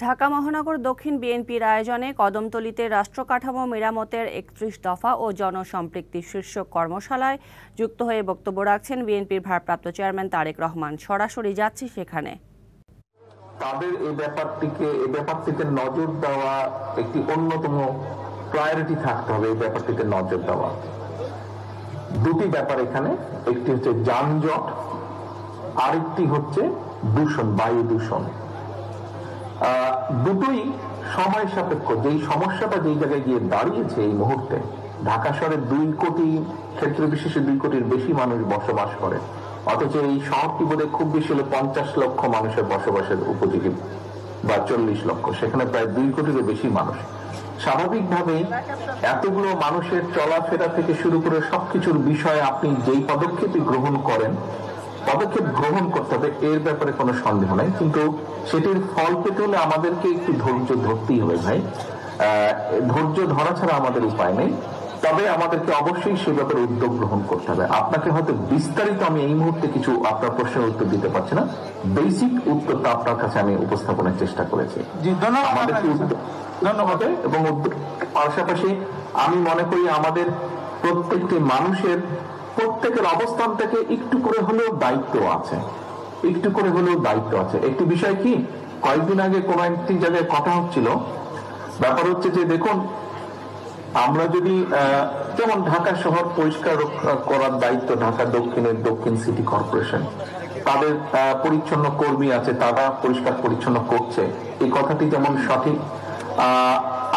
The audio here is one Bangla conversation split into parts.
ঢাকা মহানগর দক্ষিণ বিএনপির আয়োজনে কদমতলীতে রাষ্ট্র কাঠামো মেরামতের ৩১ দফা ও জনসম্পৃক্তি শীর্ষক কর্মশালায় যুক্ত হয়ে বক্তব্য রাখছেন বিএনপির ভারপ্রাপ্ত চেয়ারম্যান তারেক রহমান। সরাসরি যাচ্ছি সেখানে। তাদের এই ব্যাপারটিতে নজর দেওয়া একটি অন্যতম প্রায়োরিটি থাকতে হবে। এই ব্যাপারটিতে নজর দেওয়া দুটি ব্যাপার এখানে, একটি হচ্ছে যানজট, আরেকটি হচ্ছে দূষণ, বায়ু দূষণ। দুটোই সময় সাপেক্ষ। যেই সমস্যাটা যেই জায়গায় গিয়ে দাঁড়িয়েছে এই মুহূর্তে, ঢাকা শহরে ২ কোটি, ক্ষেত্র বিশেষে ২ কোটির বেশি মানুষ বসবাস করে, অথচ এই শহরটি বোধহয় খুব বেশি হলে ৫০ লক্ষ মানুষের বসবাসের উপযোগী বা ৪০ লক্ষ, সেখানে প্রায় ২ কোটিরও বেশি মানুষ। স্বাভাবিকভাবেই এতগুলো মানুষের চলাফেরা থেকে শুরু করে সবকিছুর বিষয়ে আপনি যেই পদক্ষেপই গ্রহণ করেন, পদক্ষেপ গ্রহণ করতে হবে, এর ব্যাপারে কোনো সন্দেহ নাই। কিন্তু সেটির ফল পেতে হলে আমাদেরকে একটু ধৈর্য ধরতেই হবে ভাই। ধৈর্য ধরা ছাড়া আমাদের উপায় নেই। তবে আমাদেরকে অবশ্যই সে ব্যাপারে উদ্যোগ গ্রহণ করতে হবে। আপনাকে হয়তো বিস্তারিত আমি এই মুহূর্তে কিছু আপনার প্রশ্নের উত্তর দিতে পারছি না, বেসিক উত্তরটা আপনার কাছে আমি উপস্থাপনের চেষ্টা করেছি। আমাদেরকে ধন্যবাদ। এবং পাশাপাশি আমি মনে করি আমাদের প্রত্যেকটি মানুষের প্রত্যেকের অবস্থান থেকে একটু করে হলেও দায়িত্ব আছে, একটু করে হলেও দায়িত্ব আছে। একটি বিষয় কি, কয়েকদিন আগে কোন একটি জায়গায় কথা হচ্ছিল, ব্যাপার হচ্ছে যে দেখুন, আমরা যদি যেমন ঢাকা শহর পরিষ্কার করার দায়িত্ব ঢাকা দক্ষিণের দক্ষিণ সিটি কর্পোরেশন, তাদের পরিচ্ছন্ন কর্মী আছে, তারা পরিষ্কার পরিচ্ছন্ন করছে, এই কথাটি যেমন সঠিক,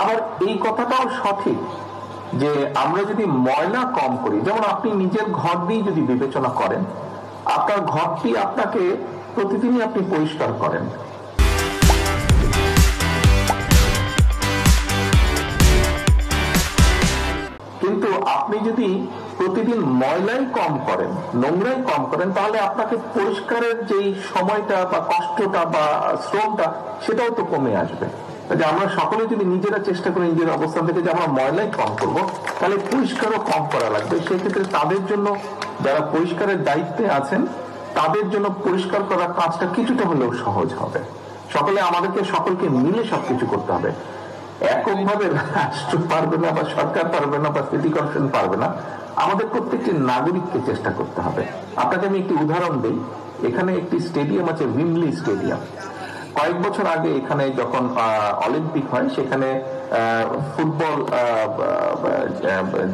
আবার এই কথাটাও সঠিক যে আমরা যদি ময়লা কম করি, যেমন আপনি নিজের ঘর দিয়ে যদি বিবেচনা করেন, আপনার ঘরটি আপনাকে প্রতিদিনই আপনি পরিষ্কার করেন, কিন্তু আপনি যদি প্রতিদিন ময়লাই কম করেন, নোংরাই কম করেন, তাহলে আপনাকে পরিষ্কারের যেই সময়টা বা কষ্টটা বা শ্রমটা সেটাও তো কমে আসবে। যে আমরা সকলে যদি নিজেরা চেষ্টা করি নিজের অবস্থান থেকে যে আমরা ময়লাই কম করব, তাহলে পরিষ্কারও কম করা লাগবে। সেক্ষেত্রে তাদের জন্য, যারা পরিষ্কারের দায়িত্বে আছেন, তাদের জন্য পরিষ্কার করার কাজটা কিছুটা হলেও সহজ হবে। আমাদেরকে সকলকে মিলে সবকিছু করতে হবে। এককভাবে রাষ্ট্র পারবে না বা সরকার পারবে না বা সিটি কর্পোরেশন পারবে না, আমাদের প্রত্যেকটি নাগরিককে চেষ্টা করতে হবে। আপনাকে আমি একটি উদাহরণ দিই। এখানে একটি স্টেডিয়াম আছে, উইম্বলি স্টেডিয়াম। কয়েক বছর আগে এখানে যখন অলিম্পিক হয়, সেখানে ফুটবল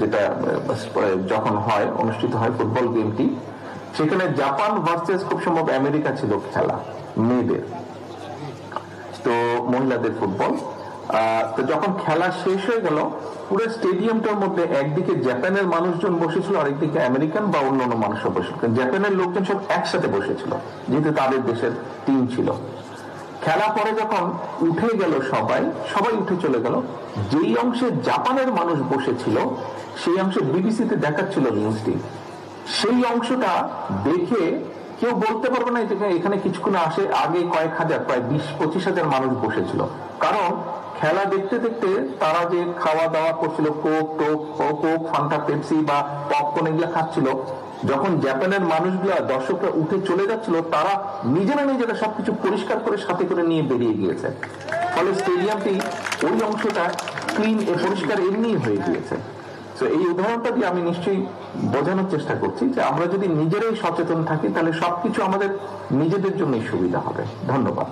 যেটা যখন হয়, অনুষ্ঠিত হয় ফুটবল গেমটি, সেখানে জাপান ভার্সেস খুব সম্ভব আমেরিকা ছিল খেলা, মেয়েদের, তো মহিলাদের ফুটবল। তো যখন খেলা শেষ হয়ে গেল, পুরো স্টেডিয়ামটার মধ্যে একদিকে জাপানের মানুষজন বসেছিল, আরেকদিকে আমেরিকান বা অন্যান্য মানুষও বসেছিল। জাপানের লোকজন সব একসাথে বসেছিল, যেহেতু তাদের দেশের টিম ছিল। খেলা পরে যখন উঠে গেল, সবাই উঠে চলে গেল, যেই অংশে জাপানের মানুষ বসেছিল সেই অংশে বিবিসিতে দেখাচ্ছিল নিউজটি, সেই অংশটা দেখে কেউ বলতে পারবে না যে এখানে কিছুক্ষণ আগে কয়েক হাজার, প্রায় ২০-২৫ হাজার মানুষ বসেছিল। কারণ খেলা দেখতে দেখতে তারা যে খাওয়া দাওয়া করছিল, কোক, ফান্টা, পেপসি বা পপকর্ন এগুলো খাচ্ছিল, যখন জাপানের মানুষগুলা, দর্শকরা উঠে চলে যাচ্ছিল, তারা নিজেরা সবকিছু পরিষ্কার করে সাথে করে নিয়ে বেরিয়ে গিয়েছে। ফলে স্টেডিয়ামটি ওই অংশটা ক্লিন, পরিষ্কার এমনি হয়ে গিয়েছে। তো এই উদাহরণটা দিয়ে আমি নিশ্চয়ই বোঝানোর চেষ্টা করছি যে আমরা যদি নিজেরাই সচেতন থাকি, তাহলে সবকিছু আমাদের নিজেদের জন্যই সুবিধা হবে। ধন্যবাদ।